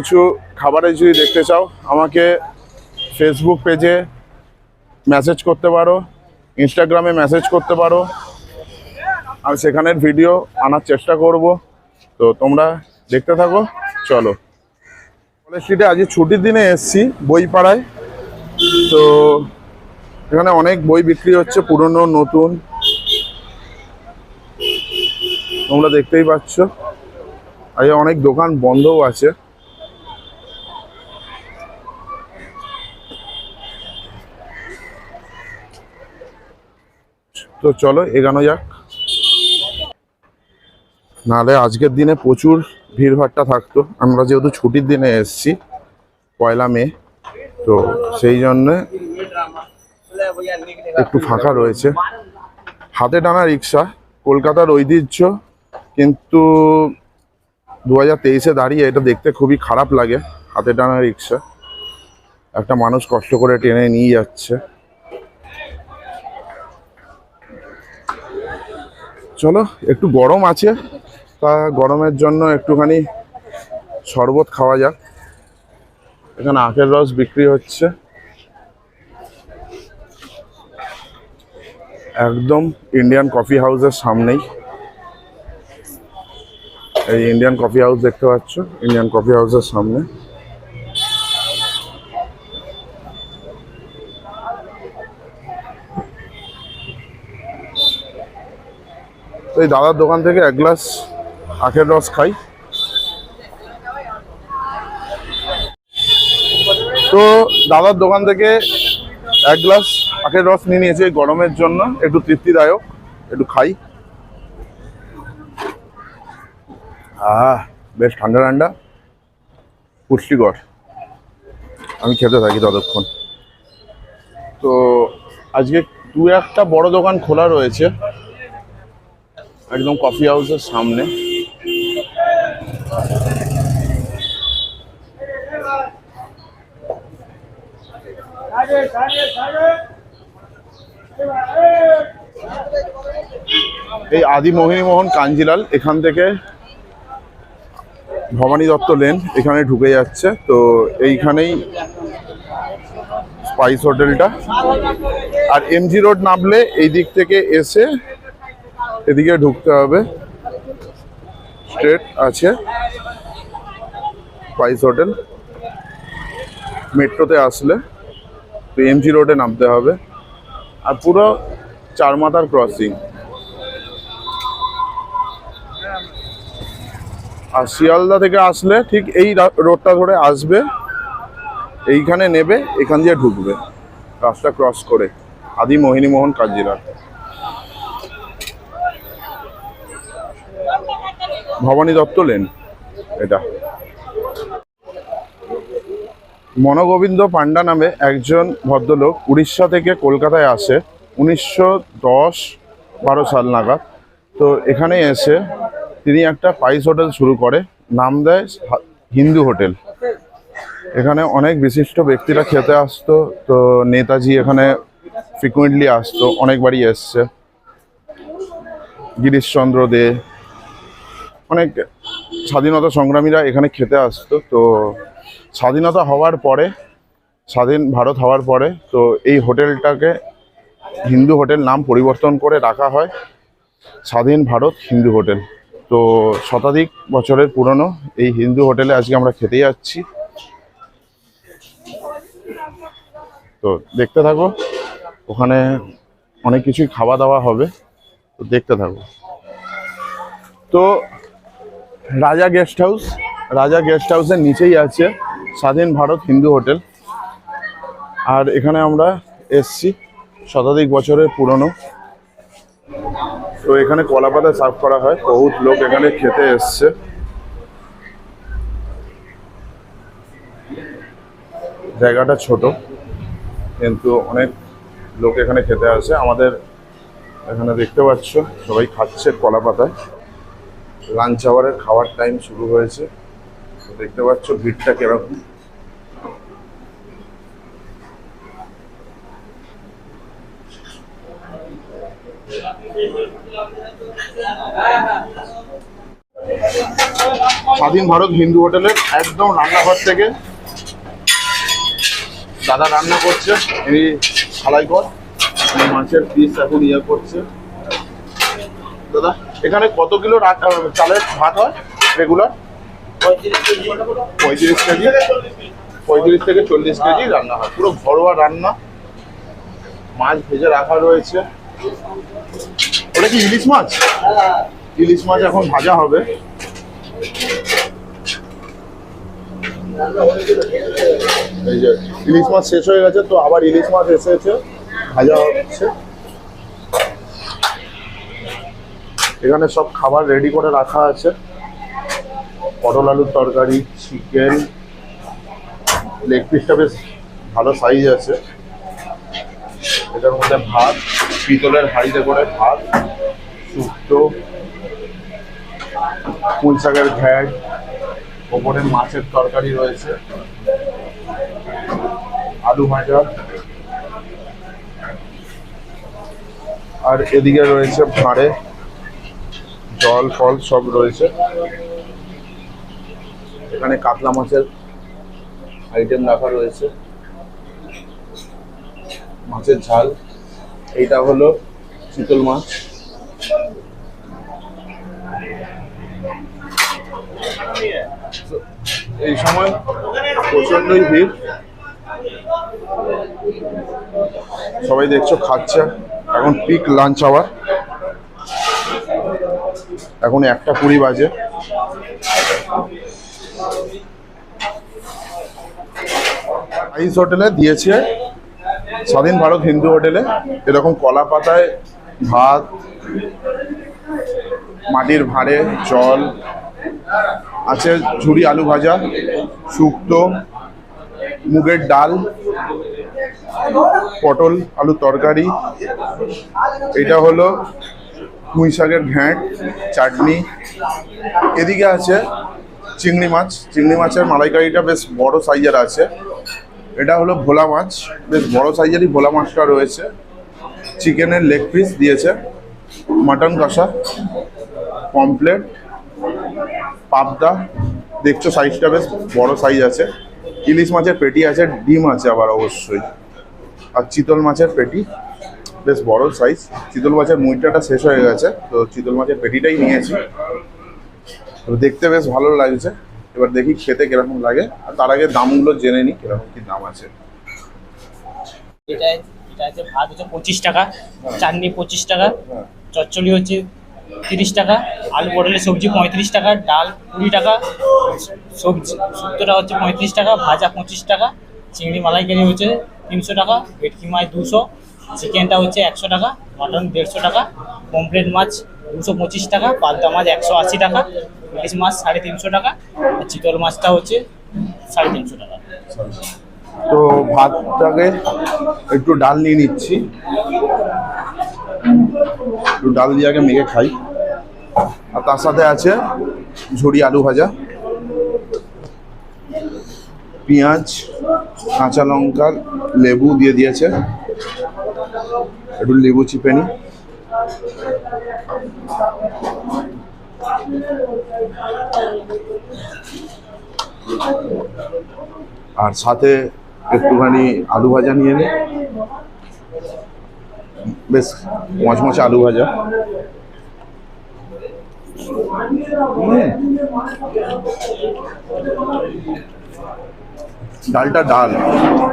কিছু খাবারের যদি দেখতে চাও আমাকে ফেসবুক পেজে মেসেজ করতে পারো, ইনস্টাগ্রামে মেসেজ করতে পারো, আমি সেখানের ভিডিও আনার চেষ্টা করব। তো তোমরা দেখতে থাকো। চলো, কলেজ স্ট্রিটে আজকে ছুটির দিনে এসেছি বইপাড়ায়। তো এখানে অনেক বই বিক্রি হচ্ছে, পুরনো নতুন, তোমরা দেখতেই পাচ্ছ। আজকে অনেক দোকান বন্ধও আছে। তো চলো এগানো যাক, নাহলে আজকের দিনে প্রচুর ভিড়ভাট্টা থাকতো। আমরা যেহেতু ছুটির দিনে এসেছি, 1 মে, তো সেই জন্যে একটু ফাঁকা রয়েছে। হাতে টানা রিক্সা কলকাতার ঐতিহ্য, কিন্তু 2023-এ দাঁড়িয়ে এটা দেখতে খুবই খারাপ লাগে। হাতে টানা রিক্সা একটা মানুষ কষ্ট করে টেনে নিয়ে যাচ্ছে। চলো, একটু গরম আছে, তা গরমের জন্য একটুখানি শরবত খাওয়া যাক। এখানে আখের রস বিক্রি হচ্ছে, একদম ইন্ডিয়ান কফি হাউসের সামনেই। এই ইন্ডিয়ান কফি হাউস দেখতে পাচ্ছ, ইন্ডিয়ান কফি হাউসের সামনে। তো এই দাদার দোকান থেকে 1 গ্লাস আখের রস খাই। তো দাদার দোকান থেকে 1 গ্লাস আখের রস নিয়ে নিয়েছি গরমের জন্য, একটু তৃপ্তিদায়ক, একটু খাই। বেশ ঠান্ডা ঠান্ডা, পুষ্টিকর। আমি খেতে থাকি ততক্ষণ। তো আজকে 2-1টা বড় দোকান খোলা রয়েছে একদম কফি হাউসের সামনে। এই আদি মোহিনীমোহন কাঞ্জিলাল, এখান থেকে ভবানী দত্ত লেন এখানে ঢুকে যাচ্ছে। তো এইখানেই স্পাইস হোটেলটা। আর এমজি রোড নামলে এই দিক থেকে এসে এদিকে ঢুকতে হবে, স্ট্রেট আছে স্পাইস হোটেল। মেট্রোতে আসলে তো এমজি রোডে নামতে হবে, আর পুরো 4 মাথার ক্রসিং। আর শিয়ালদা থেকে আসলে ঠিক এই রোডটা ধরে আসবে, এইখানে নেবে, এখান দিয়ে ঢুকবে রাস্তা ক্রস করে আদি মোহিনীমোহন কাঞ্জিলাল। ভবানী দত্ত লেন এটা। মনোগোবিন্দ পান্ডা নামে একজন ভদ্রলোক উড়িষ্যা থেকে কলকাতায় আসে 1910-12 সাল নাগাদ। তো এখানে এসে তিনি একটা স্পাইস হোটেল শুরু করে, নাম দেয় হিন্দু হোটেল। এখানে অনেক বিশিষ্ট ব্যক্তিরা খেতে আসতো। তো নেতাজি এখানে ফ্রিকুয়েন্টলি আসতো, অনেকবারই এসছে। গিরিশচন্দ্র দে, অনেক স্বাধীনতা সংগ্রামীরা এখানে খেতে আসতো। তো স্বাধীনতা হওয়ার পরে, স্বাধীন ভারত হওয়ার পরে, তো এই হোটেলটাকে হিন্দু হোটেল নাম পরিবর্তন করে রাখা হয় স্বাধীন ভারত হিন্দু হোটেল। তো শতাধিক বছরের পুরনো এই হিন্দু হোটেলে আজকে আমরা খেতে যাচ্ছি। তো দেখতে থাকো, ওখানে অনেক কিছুই খাওয়া দাওয়া হবে, তো দেখতে থাকো। তো রাজা গেস্ট হাউস, রাজা গেস্ট হাউসের নিচেই আছে স্বাধীন ভারত হিন্দু হোটেল। আর এখানে আমরা এসছি, শতাধিক বছরের পুরনো। তো এখানে কলাপাতা সার্ভ করা হয়, বহুত লোক এখানে খেতে এসছে। জায়গাটা ছোট, কিন্তু অনেক লোক এখানে খেতে আসে। আমাদের এখানে দেখতে পাচ্ছ সবাই খাচ্ছে কলাপাতায়। লাঞ্চ আওয়ারের খাওয়ার টাইম শুরু হয়েছে, দেখতে পাচ্ছ ভিড়টা কিরকম। স্বাধীন ভারত হিন্দু হোটেলের একদম রান্নাঘর থেকে দাদা রান্না করছে। এই ঢালাই কর মাছের পিস এখন ইয়ে করছে দাদা। এখানে কত কিলো চালের ভাত হয় রেগুলার? 35 কেজি, 35 থেকে 40 কেজি রান্না হয়। পুরো ঘরোয়া রান্না। মাছ ভেজে রাখা রয়েছে। ওটা কি ইলিশ মাছ? ইলিশ মাছ এখন ভাজা হবে। এই যে ইলিশ মাছ শেষ হয়ে গেছে, তো আবার ইলিশ মাছ এসেছে, ভাজা হচ্ছে। এখানে সব খাবার রেডি করে রাখা আছে। পটল আলুর তরকারি, চিকেন, লেগ পিসটা বেশ ভালো সাইজ আছে। এটার মধ্যে ভাত, পিতলের হাঁড়িতে করে ভাত, শুক্তো, পুঁই শাকের ঘ্যাট, ওপরে মাছের তরকারি রয়েছে, আলু ভাজা, আর এদিকে রয়েছে ভাঁড়ে জল ফল সব রয়েছে। এখানে কাতলা মাছের আইটেম রাখা রয়েছে, মাছের ঝাল। এইটা হলো চিতল মাছ। এই সময় প্রচন্ডই ভিড়, সবাই দেখছো খাচ্ছে। এখন পিক লাঞ্চ আওয়ার, এখন 1:20 বাজে। আইস হোটেলে দিয়েছে স্বাধীন ভারত হিন্দু হোটেলে এরকম কলা পাতায় ভাত, মাটির ভাঁড়ে জল আছে, ঝুরি আলু ভাজা, শুক্তো, মুগের ডাল, পটল আলু তরকারি। এটা হলো পুঁই শাকের ঘ্যাঁট, চাটনি। এদিকে আছে চিংড়ি মাছ। চিংড়ি মাছের মালাইকারিটা বেশ বড় সাইজের আছে। এটা হলো ভোলা মাছ, বেশ বড় সাইজেরই ভোলা মাছটা রয়েছে। চিকেনের লেগ পিস দিয়েছে, মাটন কষা, পমপ্লেট, পাবদা। দেখছো সাইজটা বেশ বড় সাইজ আছে। ইলিশ মাছের পেটি আছে, ডিম আছে আবার অবশ্যই, আর চিতল মাছের পেটি বেশ বড় সাইজ। চিতল মাছের মুইটাটা শেষ হয়ে গেছে, তো চিতল মাছের পেটিটাই নিয়েছি। তো দেখতে বেশ ভালো লাগছে। এবার দেখি খেতে কিরকম লাগে, আর তার আগে দামগুলো জেনে নিই কিরকম কি দাম আছে। এটা আছে ভাত হচ্ছে 25 টাকা, চাটনি 25 টাকা, চচ্চড়ি হচ্ছে 30 টাকা, আলু পটলের সবজি 35 টাকা, ডাল 20 টাকা, সবজি শুক্তোটা হচ্ছে 35 টাকা, ভাজা 25 টাকা, চিংড়ি মালাইকারি হচ্ছে 300 টাকা, ভেটকি মাছ 200, চিকেনটা হচ্ছে 100 টাকা, মাটন 150 টাকা, পমফ্রেট মাছ 225 টাকা, পাবদা মাছ 180 টাকা, ইলিশ মাছ 350 টাকা, আর চিতল মাছটা হচ্ছে 350 টাকা। তো ভাতটাকে একটু ডাল নিয়ে নিচ্ছি, একটু ডাল দিয়ে আগে মেখে খাই। আর তার সাথে আছে ঝুরি আলু ভাজা, পেঁয়াজ, কাঁচা লঙ্কা, লেবু দিয়ে দিয়েছে। একটু লেবু চিপে নিই। আর সাথে একটুখানি আলু ভাজা নিয়ে নিই, বেশ মচমচে আলু ভাজা। ডালটা ডাল,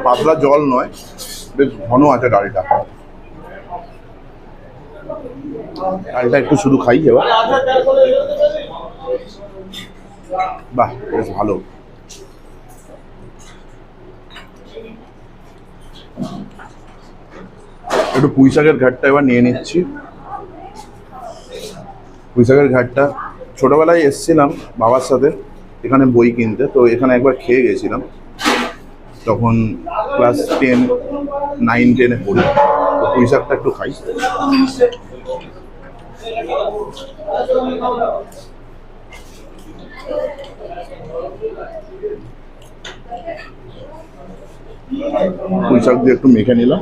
পাতলা জল নয়, বেশ ঘন আছে ডালটা। ডালটা একটু শুধু খাই এবার। বাহ, বেশ ভালো। একটু পুঁই শাকের ঘাটটা এবার নিয়ে নিচ্ছি। পুঁই শাকের ঘাটটা ছোটবেলায় এসেছিলাম বাবার সাথে এখানে বই কিনতে, তো এখানে একবার খেয়ে গেছিলাম, তখন ক্লাস 10, 9, 10-এ পড়ি। তো পুঁই শাকটা একটু খাই। পুঁই শাক দিয়ে একটু মেখে নিলাম।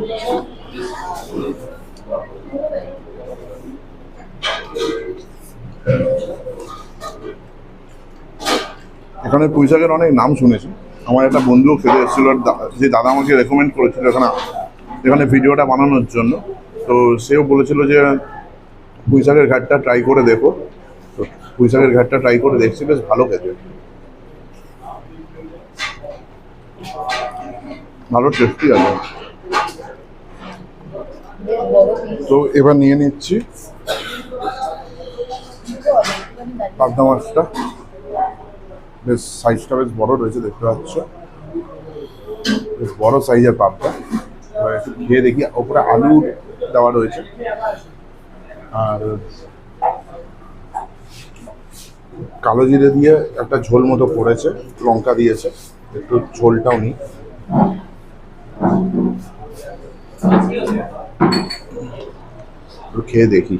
এখানে পুঁই শাকের অনেক নাম শুনেছি। আমার একটা বন্ধুও খেতে এসেছিল, যে দাদা আমাকে রেকমেন্ড করেছিল এখানে ভিডিওটা বানানোর জন্য। তো সেও বলেছিল যে পুঁই শাকের ঘাটটা ট্রাই করে দেখো। তো পুঁই শাকের ঘাটটা ট্রাই করে দেখছি, বেশ ভালো খেতে, ভালো টেস্টি আছে। তো এবার নিয়ে নিচ্ছি পাবদা মাছটা। বেশ সাইজটা বেশ বড় রয়েছে, দেখতে পাচ্ছ, বেশ বড় সাইজের পাবদা। এবার একটু খেয়ে দেখি। ওপরে আলু দেওয়া রয়েছে আর কালো জিরে দিয়ে একটা ঝোল মতো করেছে, লঙ্কা দিয়েছে, একটু ঝোলটাও নিই। একটু খেয়ে দেখি।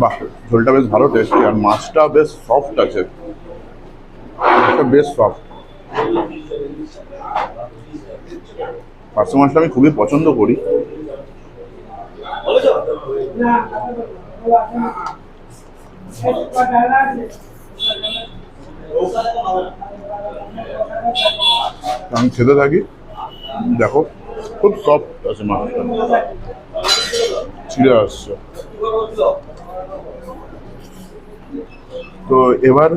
বাহ, ঝোলটা বেশ ভালো টেস্টি আর মাছটা বেশ সফট আছে, বেশ সফট। পার্শে মাছটা আমি খুবই পছন্দ করি। আমি খেতে থাকি, দেখো খুব সফট আছে মাছটা, ছিঁড়ে আসছে। তো এবার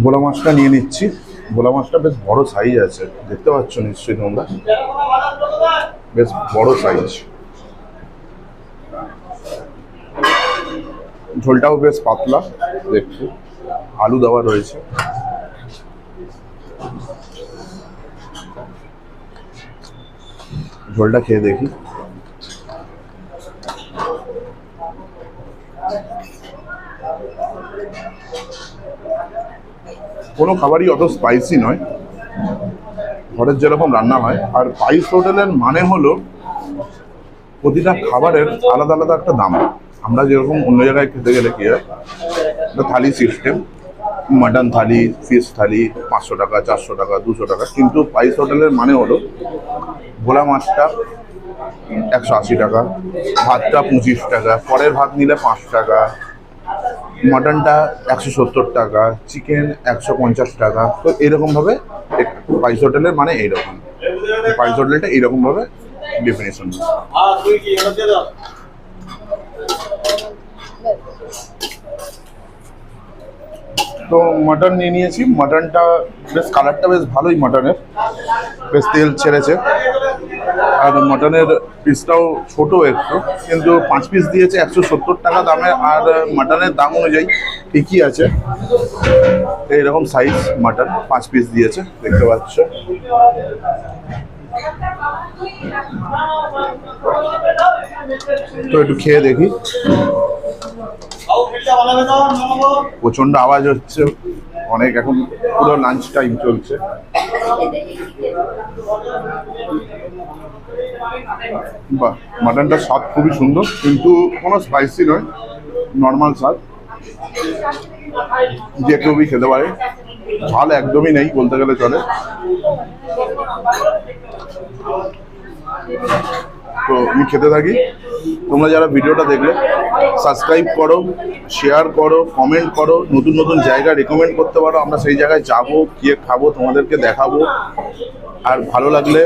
ভোলা মাছটা নিয়ে নিচ্ছি। ভোলা মাছটা বেশ বড় সাইজ আছে, দেখতে পাচ্ছ নিশ্চয়ই তোমরা, বেশ বড় সাইজ। ঝোলটাও বেশ পাতলা দেখতে, আলু দেওয়া রয়েছে। ঝোলটা খেয়ে দেখি। কোনো খাবারই অত স্পাইসি নয়, ঘরের যেরকম রান্না হয়। আর স্পাইস হোটেলের মানে হলো প্রতিটা খাবারের আলাদা আলাদা একটা দাম। আমরা যেরকম অন্য জায়গায় খেতে গেলে কি হয়, থালি সিস্টেম, মাটন থালি, ফিশ থালি 500 টাকা, 400 টাকা, 200 টাকা। কিন্তু স্পাইস হোটেলের মানে হলো ভোলা মাছটা 180 টাকা, ভাতটা 25 টাকা, পরের ভাত নিলে 5 টাকা, মটনটা 170 টাকা, চিকেন 150 টাকা। তো এইরকমভাবে স্পাইস হোটেলের মানে এইরকম, স্পাইস হোটেলটা এইরকমভাবে ডেফিনেশন। তো মাটন নিয়ে নিয়েছি। মাটনটা বেশ কালারটা বেশ ভালোই, মাটনের বেশ তেল ছেড়েছে। আর মাটনের পিসটাও ছোট একটু, কিন্তু 5 পিস দিয়েছে 170 টাকা দামে। আর মাটনের দাম অনুযায়ী ঠিকই আছে, এইরকম সাইজ মাটন 5 পিস দিয়েছে, দেখতে পাচ্ছ। তো একটু খেয়ে দেখি। প্রচন্ড আওয়াজ হচ্ছে অনেক, এখন পুরো লাঞ্চ টাইম চলছে। বাহ, মাটনটার স্বাদ খুবই সুন্দর, কিন্তু কোনো স্পাইসি নয়, নর্মাল স্বাদ, যে কেউই খেতে পারে। ঝাল একদমই নেই বলতে গেলে চলে। তো আমি খেতে থাকি। তোমরা যারা ভিডিওটা দেখলে সাবস্ক্রাইব করো, শেয়ার করো, কমেন্ট করো, নতুন নতুন জায়গা রেকমেন্ড করতে পারো। আমরা সেই জায়গায় যাবো, গিয়ে খাবো, তোমাদেরকে দেখাবো। আর ভালো লাগলে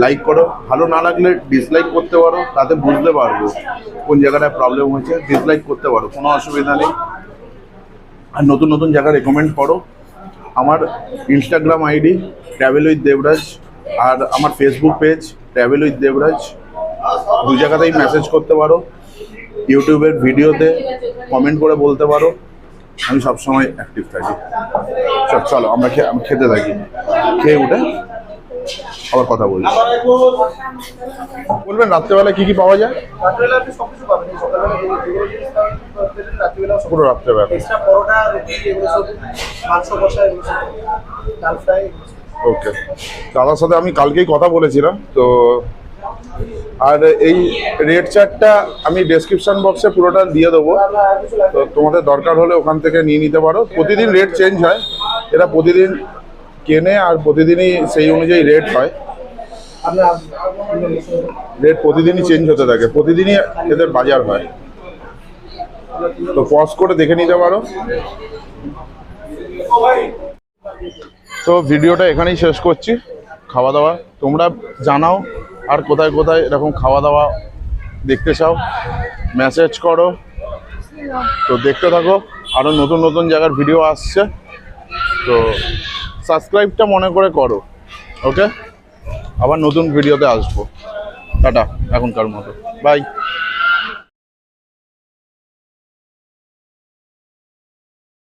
লাইক করো, ভালো না লাগলে ডিসলাইক করতে পারো, তাতে বুঝতে পারবো কোন জায়গাটায় প্রবলেম হয়েছে। ডিসলাইক করতে পারো, কোনো অসুবিধা নেই। আর নতুন নতুন জায়গা রেকমেন্ড করো। আমার Instagram ID travel with Debraj, আর আমার Facebook page travel with Debraj, দু জায়গাতেই মেসেজ করতে পারো। ইউটিউবের ভিডিওতে কমেন্ট করে বলতে পারো, আমি সবসময় অ্যাক্টিভ থাকি। চলো আমরা খেতে থাকি, খেয়ে উঠে আবার কথা বলছি। বলবেন রাত্রেবেলা কি কি পাওয়া যায়? রাত্রেবেলা আপনি সবকিছু পাবেন। সকালবেলা রাত্রিবেলা পুরো রাত্রেবেলা এক্সট্রা পরোটা, রুটি, এগুলো সব, মাংস কষা, এগুলো সব, ডাল ফ্রাই। ওকে, দাদার সাথে আমি কালকেই কথা বলেছিলাম। তো আর এই রেড চার্টটা আমি ডেসক্রিপশন বক্সে পুরোটা দিয়ে দেবো, তো তোমাদের দরকার হলে ওখান থেকে নিয়ে নিতে পারো। প্রতিদিন রেট চেঞ্জ হয়, এরা প্রতিদিন কেনে আর প্রতিদিনই সেই অনুযায়ী রেট হয়। রেট প্রতিদিনই চেঞ্জ হতে থাকে, প্রতিদিনই এদের বাজার হয়, তো পজ করে দেখে নিতে পারো। তো ভিডিওটা এখানেই শেষ করছি। খাওয়া দাওয়া তোমরা জানাও আর কোথায় কোথায় এরকম খাওয়া দাওয়া দেখতে চাও, মেসেজ করো। তো দেখতে থাকো, আরও নতুন নতুন জায়গার ভিডিও আসছে, তো সাবস্ক্রাইবটা মনে করে করো। ওকে, আবার নতুন ভিডিওতে আসবো। টাটা এখনকার মতো, বাই।